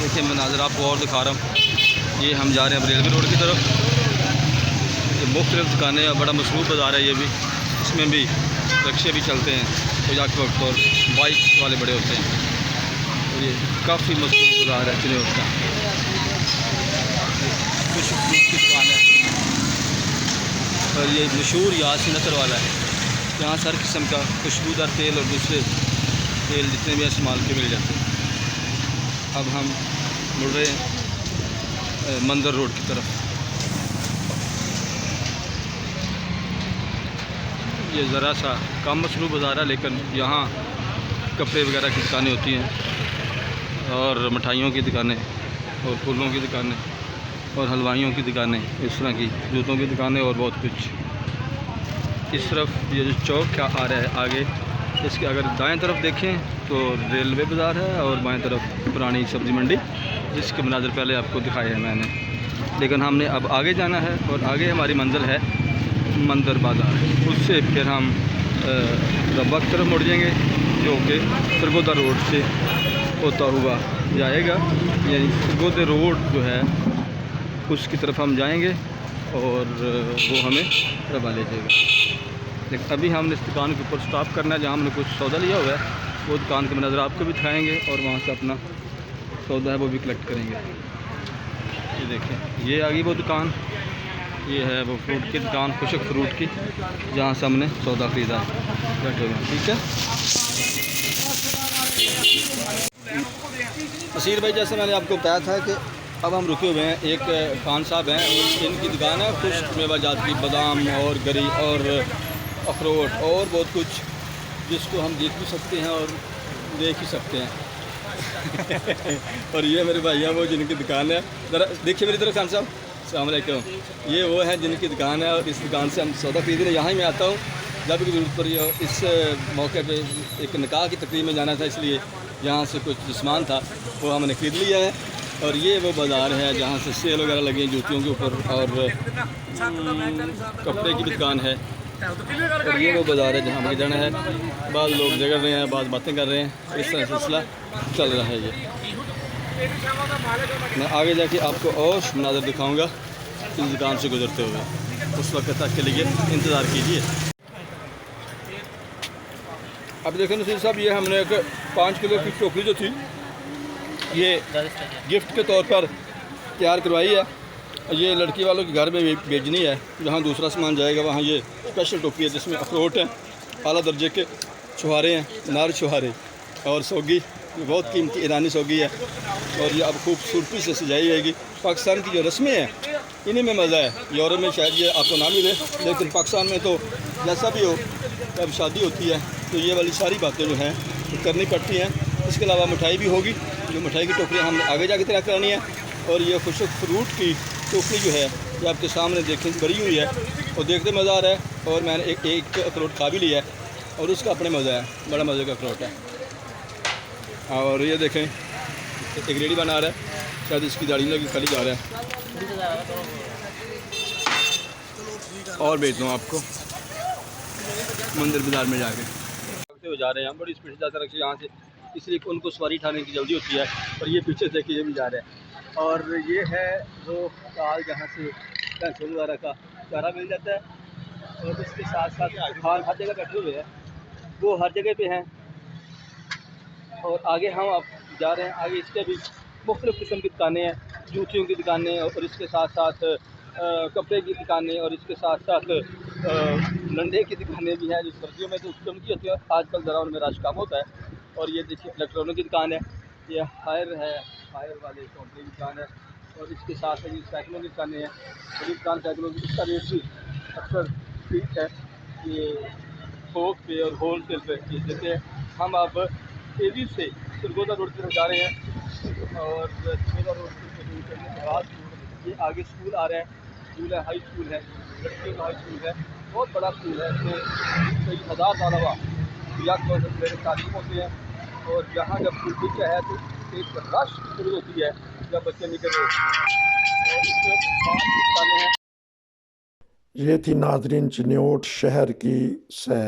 देखिए मनाज़र आपको और दिखा रहा हूँ। ये हम जा रहे हैं अब रेलवे रोड की तरफ। ये मुख्तलिफ़ दुकानें और बड़ा मसरूफ़ बाज़ार है ये भी। इसमें भी रिक्शे भी चलते हैं पूजा के वक्त और बाइक वाले बड़े होते हैं। और ये काफ़ी मसरूफ़ बाज़ार है चिन्ह का। कुछ फ्रूट की दुकान है और ये मशहूर यासीन अतर वाला है। यहाँ हर किस्म का खुशबूदार तेल और दूसरे तेल जितने भी इस्तेमाल के मिल जाते हैं। अब हम मुड़ रहे हैं मंदिर रोड की तरफ। ये ज़रा सा कम मसरूफ़ बाज़ार है, लेकिन यहाँ कपड़े वगैरह की दुकानें होती हैं और मिठाइयों की दुकानें और फूलों की दुकानें और हलवाइयों की दुकानें, इस तरह की जूतों की दुकानें और बहुत कुछ। इस तरफ ये जो चौक क्या आ रहा है आगे, इसके अगर दाएं तरफ देखें तो रेलवे बाज़ार है और बाएं तरफ पुरानी सब्ज़ी मंडी, जिसके मनाज़र पहले आपको दिखाए हैं मैंने। लेकिन हमने अब आगे जाना है और आगे हमारी मंजिल है मंदिर बाज़ार। उससे फिर हम रब्बा की तरफ मुड़ जाएंगे, जो कि सरगोदा रोड से होता हुआ जाएगा। यानी सरगोदा रोड जो है उसकी तरफ हम जाएंगे और वो हमें रब्बा ले जाएगा। लेकिन अभी हमने इस दुकान के ऊपर स्टॉप करना है जहाँ हमने कुछ सौदा लिया हुआ है। वो दुकान के मनाज़र आपको भी दिखाएँगे और वहाँ से अपना सौदा है वो भी कलेक्ट करेंगे। ये देखें, ये आ गई वो दुकान। ये है वो फ्रूट की दुकान, खुशक फ्रूट की, जहाँ से हमने सौदा ख़रीदा है। ठीक है नसीर भाई, जैसे मैंने आपको बताया था कि अब हम रुके हुए हैं। एक खान साहब हैं, इनकी दुकान है खुश्क मेवाजात की, बादाम और गरी और अखरोट और बहुत कुछ, जिसको हम देख भी सकते हैं और देख ही सकते हैं। और ये मेरे भाई हैं वो जिनकी दुकान है। ज़रा देखिए मेरी तरफ खान साहब, अस्सलाम वालेकुम। ये वो है जिनकी दुकान है और इस दुकान से हम सौदा खरीदने यहाँ ही मैं आता हूँ जब भी ज़रूरत पड़ी हो। इस मौके पे एक निकाह की तकरीब में जाना था, इसलिए यहाँ से कुछ सामान था वो हमने ख़रीद लिया है। और ये वो बाज़ार है जहाँ से सेल वगैरह लगी है जूतियों के ऊपर और कपड़े की भी दुकान है। और ये वो बाज़ार है जहाँ हमें जाना है। बाद लोग जगह रहे हैं, बाद बातें कर रहे हैं, इस तरह सिलसिला चल रहा है। ये मैं आगे जाके आपको और मनाज़र दिखाऊंगा इस दुकान से गुजरते हुए। उस वक्त तक के लिए इंतज़ार कीजिए। अब देखें नसीर साहब, ये हमने एक 5 किलो की टोकरी जो थी ये गिफ्ट के तौर पर तैयार करवाई है। ये लड़की वालों के घर में भेजनी है, जहाँ दूसरा सामान जाएगा वहाँ ये स्पेशल टोकरी है जिसमें अखरोट हैं, आला दर्जे के छुहारे हैं, नार छुहारे और सौगी, ये बहुत कीमती ईरानी सौगी है। और ये अब खूबसूरती से सजाई जाएगी। पाकिस्तान की जो रस्में हैं इन्हीं में मज़ा है। यूरोप में शायद ये आपको ना मिले, लेकिन पाकिस्तान में तो जैसा भी हो, जब शादी होती है तो ये वाली सारी बातें जो हैं तो करनी पड़ती हैं। इसके अलावा मिठाई भी होगी, जो मिठाई की टोकरी हमने आगे जाके तैयार करानी है। और ये खुशक फ्रूट की टोकरी जो है ये आपके सामने देखें भरी हुई है और देखते मज़ा आ रहा है। और मैंने एक अखरोट खा भी लिया है और उसका अपने मज़ा है, बड़ा मज़े का अखरोट है। और ये देखें एक रेडी बना रहा है, शायद इसकी दाढ़ी लगी खाली जा रहा है। और बेच दूँ आपको मंदिर बाज़ार में जाके जा रहे हैं हम, बड़ी स्पीड से जाते रखे यहाँ से, इसलिए उनको सवारी उठाने की जल्दी होती है। और ये पीछे से ये भी जा रहे हैं। और ये है वो काल जहाँ से भैंसों वगैरह का चारा मिल जाता है। और इसके साथ साथ खान हर जगह बैठे हुए हैं, वो हर जगह पे हैं। और आगे हम अब जा रहे हैं, आगे इसके भी मुख्तलिफ़ किस्म की दुकानें हैं, जूतियों की दुकानें और इसके साथ साथ कपड़े की दुकानें और इसके साथ साथ लंडे की दुकानें भी हैं, जो सर्दियों में तो कम की होती है, आजकल ज़रा उनमें रश कम होता है। और ये देखिए इलेक्ट्रॉनिक की दुकान है, ये हायर है, हायर वाले कंपनी की दुकान है। और इसके साथ ये साइकिलों की दुकानें हैं, बड़ी दुकान साइकिलों की, इसका रेट भी अक्सर ठीक है। ये थोक पे और होल सेल पे ये देते हैं। हम अब तेज़ी से सरगोदा रोड की तरफ जा रहे हैं और सरगोदा रोड के बाद ये आगे स्कूल आ रहा है, स्कूल है, हाई स्कूल है, लड़कियों का हाई स्कूल है, बहुत बड़ा स्कूल है। इसमें कई हज़ार तलबा मेरे तालीम होते हैं। और जहाँ जब स्कूल खुलता है तो एक रश शुरू होती है जब बच्चे निकल रहे होते हैं। और इसके बाद हैं। ये थी नाजरीन चिन्योट शहर की सैर।